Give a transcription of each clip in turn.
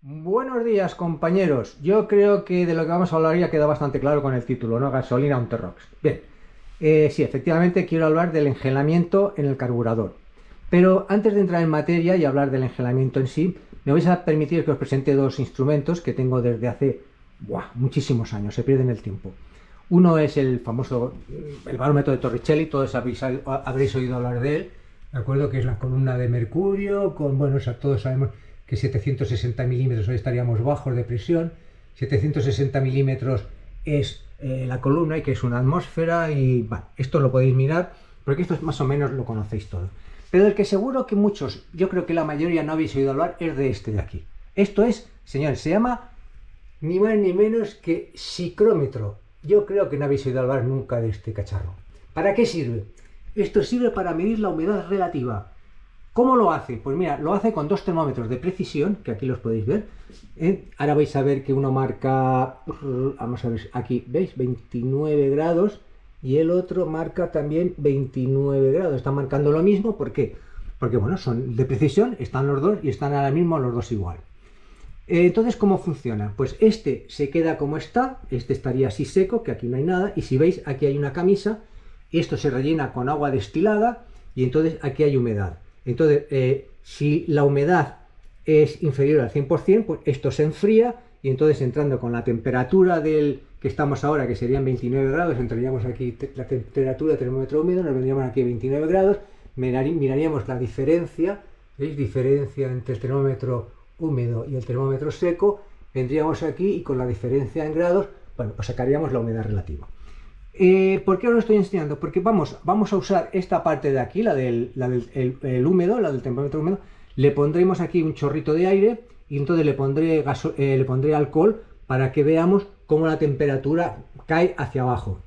Buenos días, compañeros. Yo creo que de lo que vamos a hablar ya queda bastante claro con el título, ¿no? Gasolina on the rocks. Bien, sí, efectivamente quiero hablar del engelamiento en el carburador. Pero antes de entrar en materia y hablar del engelamiento en sí, me vais a permitir que os presente dos instrumentos que tengo desde hace muchísimos años, se pierden el tiempo. Uno es el famoso, el barómetro de Torricelli, todos habréis oído hablar de él, ¿de acuerdo? Que es la columna de mercurio, todos sabemos que 760 milímetros hoy estaríamos bajos de presión, 760 milímetros es la columna y que es una atmósfera y bueno, esto lo podéis mirar porque esto más o menos lo conocéis todo. Pero el que seguro que muchos, yo creo que la mayoría no habéis oído hablar es de este de aquí. Esto es, señores, se llama ni más ni menos que psicrómetro. Yo creo que no habéis oído hablar nunca de este cacharro. ¿Para qué sirve? Esto sirve para medir la humedad relativa. ¿Cómo lo hace? Pues mira, lo hace con dos termómetros de precisión, que aquí los podéis ver. Ahora vais a ver que uno marca, vamos a ver, aquí, ¿veis? 29 grados y el otro marca también 29 grados. Están marcando lo mismo, ¿por qué? Porque bueno, son de precisión, están los dos y están ahora mismo los dos igual. Entonces, ¿cómo funciona? Pues este se queda como está, este estaría así seco, que aquí no hay nada, y si veis, aquí hay una camisa, esto se rellena con agua destilada y entonces aquí hay humedad. Entonces, si la humedad es inferior al 100%, pues esto se enfría y entonces entrando con la temperatura del que estamos ahora, que serían 29 grados, entraríamos aquí la temperatura del termómetro húmedo, nos vendríamos aquí a 29 grados, miraríamos la diferencia, ¿veis? Diferencia entre el termómetro húmedo y el termómetro seco, vendríamos aquí y con la diferencia en grados, bueno, pues sacaríamos la humedad relativa. ¿Por qué os lo estoy enseñando? Porque vamos a usar esta parte de aquí, la del el húmedo, la del termómetro húmedo, le pondremos aquí un chorrito de aire y entonces le pondré alcohol para que veamos cómo la temperatura cae hacia abajo.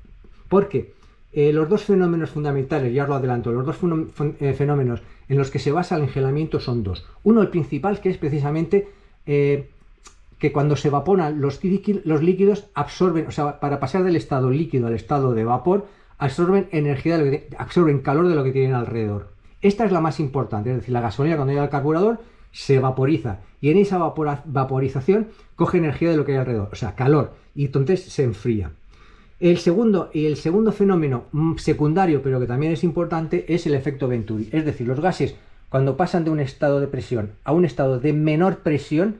Porque los dos fenómenos fundamentales, ya os lo adelanto, los dos fenómenos en los que se basa el engelamiento son dos. Uno, el principal, que es precisamente que cuando se evaporan los líquidos absorben, o sea, para pasar del estado líquido al estado de vapor, absorben energía, absorben calor de lo que tienen alrededor. Esta es la más importante, es decir, la gasolina cuando llega al carburador se vaporiza y en esa vaporización coge energía de lo que hay alrededor, o sea, calor, y entonces se enfría. El segundo fenómeno secundario, pero que también es importante, es el efecto Venturi. Es decir, los gases, cuando pasan de un estado de presión a un estado de menor presión,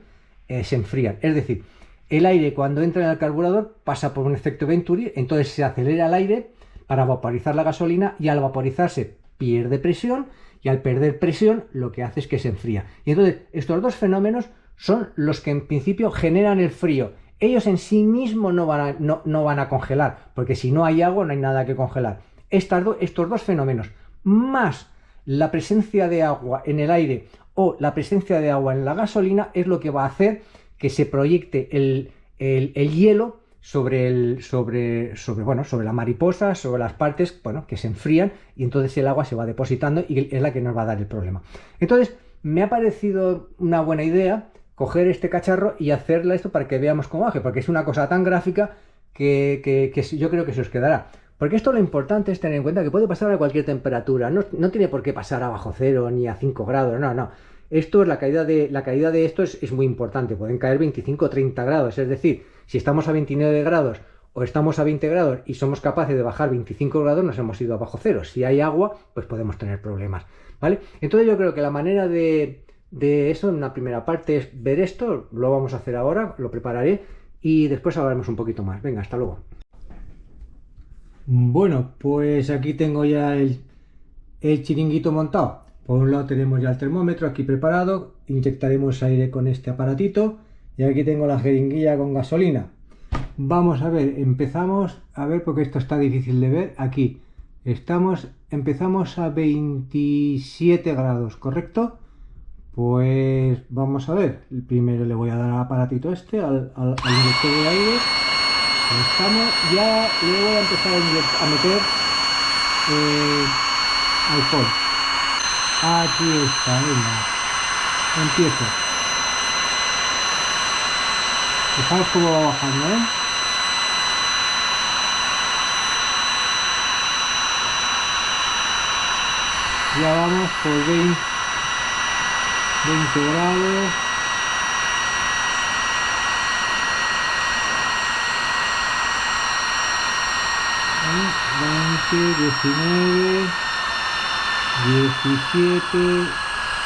se enfrían. Es decir, el aire cuando entra en el carburador pasa por un efecto Venturi, entonces se acelera el aire para vaporizar la gasolina y al vaporizarse pierde presión y al perder presión lo que hace es que se enfría. Y entonces estos dos fenómenos son los que en principio generan el frío. Ellos en sí mismos no van a congelar, porque si no hay agua no hay nada que congelar. Estos dos fenómenos, más la presencia de agua en el aire o la presencia de agua en la gasolina, es lo que va a hacer que se proyecte el hielo sobre la mariposa, sobre las partes, bueno, que se enfrían y entonces el agua se va depositando y es la que nos va a dar el problema. Entonces, me ha parecido una buena idea coger este cacharro y hacerle esto para que veamos cómo baje, porque es una cosa tan gráfica que yo creo que se os quedará. Porque esto lo importante es tener en cuenta que puede pasar a cualquier temperatura, no tiene por qué pasar a bajo cero ni a 5 grados, no. Esto es la caída de esto es muy importante, pueden caer 25 o 30 grados, es decir, si estamos a 29 grados o estamos a 20 grados y somos capaces de bajar 25 grados, nos hemos ido a bajo cero. Si hay agua, pues podemos tener problemas, ¿vale? Entonces yo creo que la manera de eso en una primera parte es ver esto, lo vamos a hacer ahora, lo prepararé y después hablaremos un poquito más. Venga, hasta luego. Bueno, pues aquí tengo ya el chiringuito montado. Por un lado tenemos ya el termómetro aquí preparado, inyectaremos aire con este aparatito y aquí tengo la jeringuilla con gasolina. Vamos a ver, empezamos a ver porque esto está difícil de ver. Aquí empezamos a 27 grados, ¿correcto? Pues vamos a ver, primero le voy a dar al aparatito este, al inyector de aire. Ahí estamos, ya le voy a empezar a meter alcohol. Aquí está, venga, empiezo. Fijaos cómo va bajando, ¿eh? Ya vamos por 20 grados. 19, 17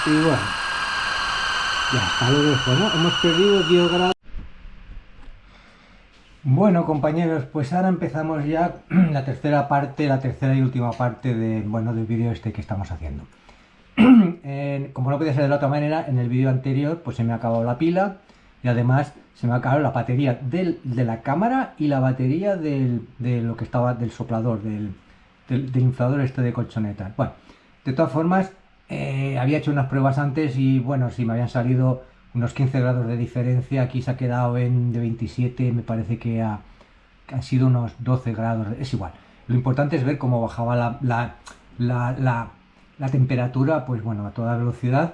y bueno, ya está, lo dejo, ¿no? Hemos perdido 10 grados. Bueno, compañeros, pues ahora empezamos ya la tercera y última parte de, bueno, del vídeo este que estamos haciendo. Como no podía ser de la otra manera, en el vídeo anterior pues se me ha acabado la pila y además se me ha acabado la batería de la cámara y la batería de lo que estaba del soplador, del inflador este de colchonetas. Bueno, de todas formas, había hecho unas pruebas antes y bueno, si me habían salido unos 15 grados de diferencia. Aquí se ha quedado de 27, me parece que han sido unos 12 grados, es igual. Lo importante es ver cómo bajaba la temperatura, pues bueno, a toda velocidad.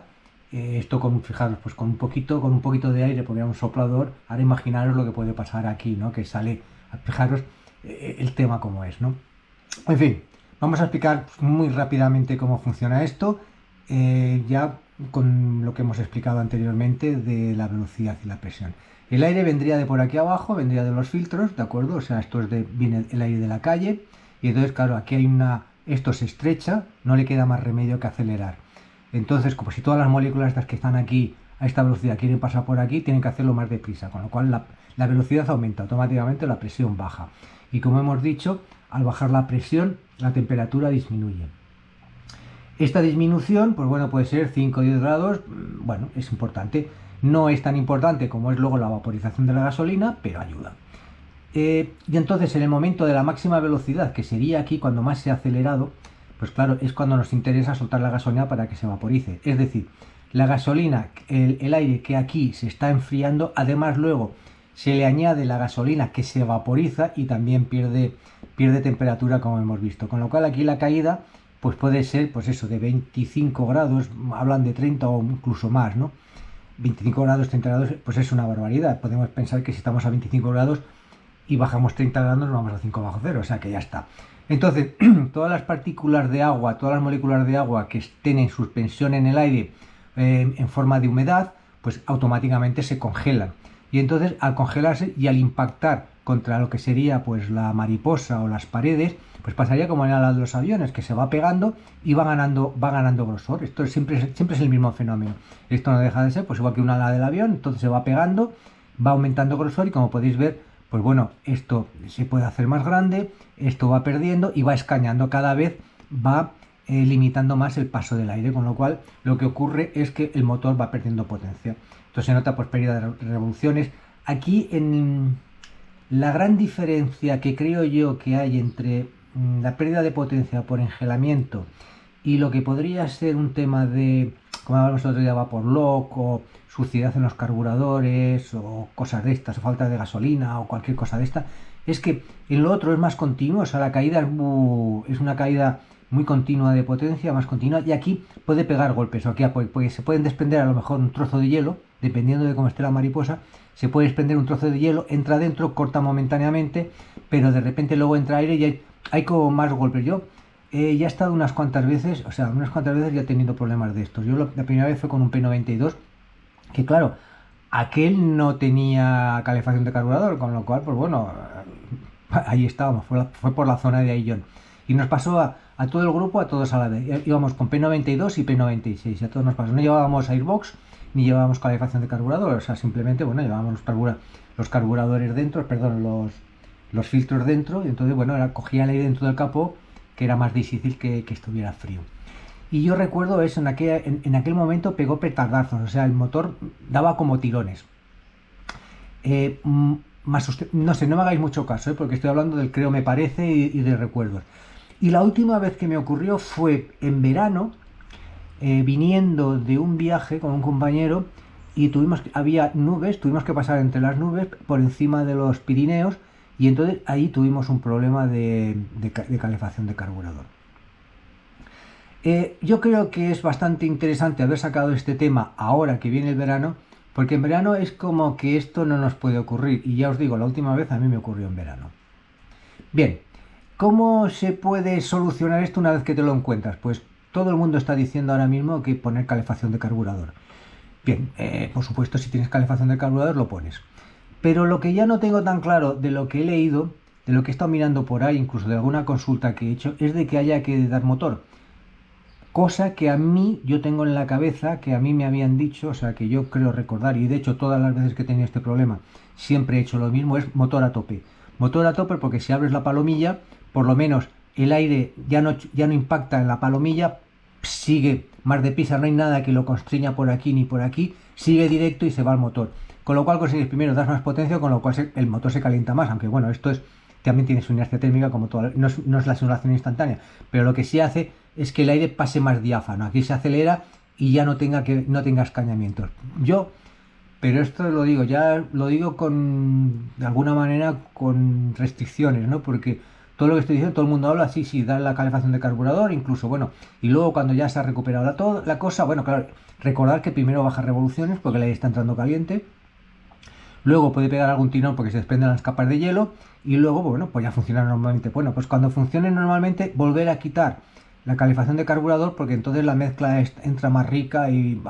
Esto fijaros, pues con un poquito de aire, porque era un soplador. Ahora imaginaros lo que puede pasar aquí, ¿no? Que sale, fijaros el tema como es, ¿no? En fin, vamos a explicar muy rápidamente cómo funciona esto, ya con lo que hemos explicado anteriormente de la velocidad y la presión. El aire vendría de por aquí abajo, vendría de los filtros, ¿de acuerdo? O sea, esto viene el aire de la calle, y entonces, claro, aquí hay esto se estrecha, no le queda más remedio que acelerar. Entonces, como si todas las moléculas estas que están aquí a esta velocidad quieren pasar por aquí, tienen que hacerlo más deprisa, con lo cual la velocidad aumenta, automáticamente la presión baja. Y como hemos dicho, al bajar la presión, la temperatura disminuye. Esta disminución, pues bueno, puede ser 5 o 10 grados, bueno, es importante. No es tan importante como es luego la vaporización de la gasolina, pero ayuda. Y entonces en el momento de la máxima velocidad, que sería aquí cuando más se ha acelerado, pues claro, es cuando nos interesa soltar la gasolina para que se vaporice. Es decir, la gasolina, el aire que aquí se está enfriando, además luego se le añade la gasolina que se vaporiza y también pierde temperatura, como hemos visto. Con lo cual aquí la caída pues puede ser, pues eso, de 25 grados, hablan de 30 o incluso más, ¿no? 25 grados, 30 grados, pues es una barbaridad. Podemos pensar que si estamos a 25 grados y bajamos 30 grados, nos vamos a 5 bajo cero, o sea que ya está. Entonces, todas las partículas de agua, todas las moléculas de agua que estén en suspensión en el aire en forma de humedad, pues automáticamente se congelan. Y entonces, al congelarse y al impactar contra lo que sería pues la mariposa o las paredes, pues pasaría como en el ala de los aviones, que se va pegando y va ganando grosor. Esto siempre es el mismo fenómeno. Esto no deja de ser pues igual que un ala del avión, entonces se va pegando, va aumentando grosor y como podéis ver, pues bueno, esto se puede hacer más grande, esto va perdiendo y va escañando, cada vez va limitando más el paso del aire, con lo cual lo que ocurre es que el motor va perdiendo potencia. Entonces se nota pues pérdida de revoluciones. Aquí en la gran diferencia que creo yo que hay entre la pérdida de potencia por engelamiento y lo que podría ser un tema de, como hablamos el otro día, vapor lock o suciedad en los carburadores o cosas de estas, o falta de gasolina o cualquier cosa de esta, es que en lo otro es más continuo, o sea, la caída es una caída muy continua de potencia, más continua, y aquí puede pegar golpes, o aquí pues, se pueden desprender a lo mejor un trozo de hielo, dependiendo de cómo esté la mariposa, se puede desprender un trozo de hielo, entra dentro, corta momentáneamente, pero de repente luego entra aire y hay como más golpes. Yo ya he estado unas cuantas veces ya he tenido problemas de estos. Yo la primera vez fue con un P92, que claro, aquel no tenía calefacción de carburador, con lo cual, pues bueno, ahí estábamos, fue por la zona de Aillón. Y nos pasó a todo el grupo, a todos a la vez. Íbamos con P92 y P96, y a todos nos pasó. No llevábamos airbox, ni llevábamos calefacción de carburador, o sea, simplemente, bueno, llevábamos los carburadores dentro, perdón, los filtros dentro, y entonces, bueno, cogía el aire dentro del capó, que era más difícil que estuviera frío. Y yo recuerdo eso, en aquel momento pegó petardazos, o sea, el motor daba como tirones. No sé, no me hagáis mucho caso, porque estoy hablando del creo me parece y de recuerdos. Y la última vez que me ocurrió fue en verano, viniendo de un viaje con un compañero, y había nubes, tuvimos que pasar entre las nubes por encima de los Pirineos, y entonces ahí tuvimos un problema de calefacción de carburador. Yo creo que es bastante interesante haber sacado este tema ahora que viene el verano, porque en verano es como que esto no nos puede ocurrir, y ya os digo, la última vez a mí me ocurrió en verano. Bien, ¿cómo se puede solucionar esto una vez que te lo encuentras? Pues todo el mundo está diciendo ahora mismo que poner calefacción de carburador. Bien, por supuesto, si tienes calefacción de carburador lo pones. Pero lo que ya no tengo tan claro de lo que he leído de lo que he estado mirando por ahí, incluso de alguna consulta que he hecho, es de que haya que dar motor. Cosa que a mí, yo tengo en la cabeza, que a mí me habían dicho, o sea, que yo creo recordar, y de hecho todas las veces que he tenido este problema, siempre he hecho lo mismo, es motor a tope. Motor a tope porque si abres la palomilla, por lo menos el aire ya no impacta en la palomilla, sigue más deprisa, no hay nada que lo constriña por aquí ni por aquí, sigue directo y se va al motor. Con lo cual consigues primero das más potencia, con lo cual el motor se calienta más, aunque bueno, esto es también tiene su inercia térmica como toda, no es la simulación instantánea, pero lo que sí hace es que el aire pase más diáfano, aquí se acelera y ya no tenga escañamientos. Pero esto lo digo, ya lo digo de alguna manera con restricciones, ¿no? Porque todo lo que estoy diciendo, todo el mundo habla, sí, da la calefacción de carburador, incluso, bueno, y luego cuando ya se ha recuperado la cosa, bueno, claro, recordar que primero baja revoluciones porque el aire está entrando caliente, luego puede pegar algún tirón porque se desprenden las capas de hielo y luego, bueno, pues ya funciona normalmente. Bueno, pues cuando funcione normalmente, volver a quitar la calefacción de carburador porque entonces la mezcla entra más rica y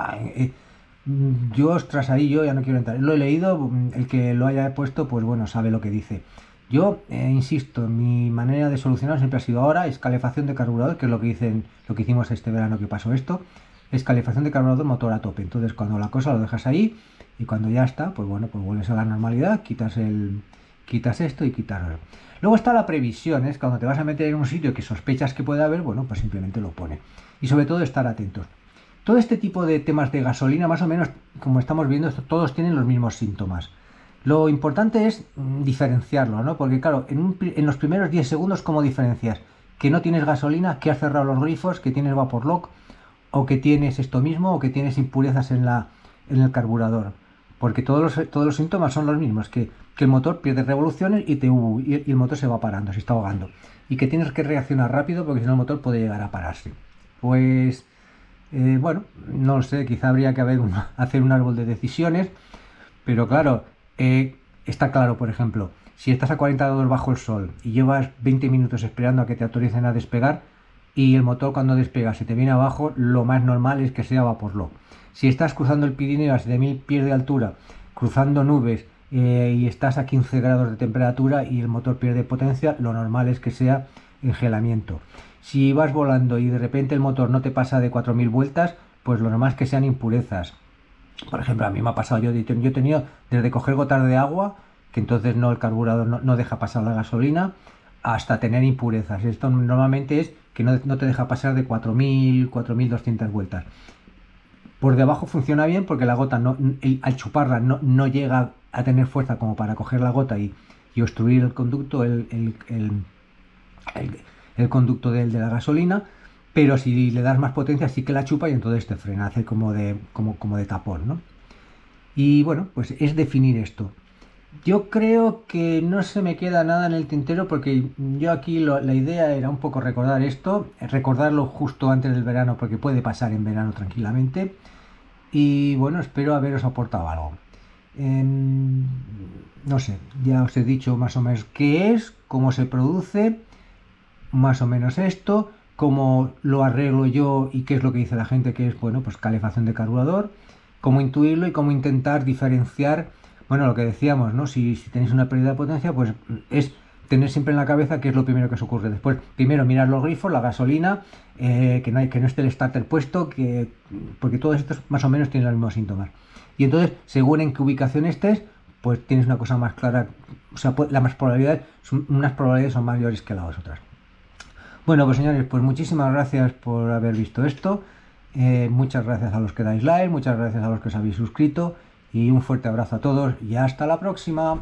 yo, ostras, ahí yo ya no quiero entrar. Lo he leído, el que lo haya puesto, pues bueno, sabe lo que dice. Yo, insisto, mi manera de solucionar siempre ha sido ahora, es calefacción de carburador, que es lo que hicimos este verano que pasó esto, es calefacción de carburador motor a tope. Entonces cuando la cosa lo dejas ahí y cuando ya está, pues bueno, pues vuelves a la normalidad, quitas esto y quitarlo. Luego está la previsión, es cuando te vas a meter en un sitio que sospechas que puede haber, bueno, pues simplemente lo pone. Y sobre todo estar atentos. Todo este tipo de temas de gasolina, más o menos, como estamos viendo, todos tienen los mismos síntomas. Lo importante es diferenciarlo, ¿no? Porque claro, en los primeros 10 segundos, ¿cómo diferencias? Que no tienes gasolina, que has cerrado los grifos, que tienes vapor lock, o que tienes esto mismo, o que tienes impurezas en el carburador. Porque todos los síntomas son los mismos, que el motor pierde revoluciones y el motor se va parando, se está ahogando. Y que tienes que reaccionar rápido porque si no el motor puede llegar a pararse. Pues, bueno, no lo sé, quizá habría que hacer un árbol de decisiones, pero claro, está claro, por ejemplo, si estás a 40 grados bajo el sol y llevas 20 minutos esperando a que te autoricen a despegar y el motor cuando despega se te viene abajo, lo más normal es que sea vapor lock. Si estás cruzando el Pirineo a 7000 pies de altura, cruzando nubes y estás a 15 grados de temperatura y el motor pierde potencia, lo normal es que sea engelamiento. Si vas volando y de repente el motor no te pasa de 4000 vueltas, pues lo normal es que sean impurezas. Por ejemplo, a mí me ha pasado, yo he tenido desde coger gotas de agua, que entonces el carburador no deja pasar la gasolina, hasta tener impurezas. Esto normalmente es que no te deja pasar de 4200 vueltas. Por debajo funciona bien porque la gota al chuparla no llega a tener fuerza como para coger la gota y obstruir el conducto, el conducto de la gasolina, pero si le das más potencia sí que la chupa y entonces te frena, hace como de tapón, ¿no? Y bueno, pues es definir esto. Yo creo que no se me queda nada en el tintero porque yo aquí la idea era un poco recordar esto, recordarlo justo antes del verano porque puede pasar en verano tranquilamente. Y bueno, espero haberos aportado algo. No sé, ya os he dicho más o menos qué es, cómo se produce, más o menos esto, cómo lo arreglo yo y qué es lo que dice la gente, que es, bueno, pues calefacción de carburador, cómo intuirlo y cómo intentar diferenciar, bueno, lo que decíamos, ¿no? Si tenéis una pérdida de potencia, pues es tener siempre en la cabeza qué es lo primero que os ocurre. Después, primero mirar los grifos, la gasolina, que no esté el starter puesto, porque todos estos más o menos tienen los mismos síntomas. Y entonces, según en qué ubicación estés, pues tienes una cosa más clara, o sea, unas probabilidades son mayores que las otras. Bueno, pues señores, pues muchísimas gracias por haber visto esto. Muchas gracias a los que dais like, muchas gracias a los que os habéis suscrito y un fuerte abrazo a todos y hasta la próxima.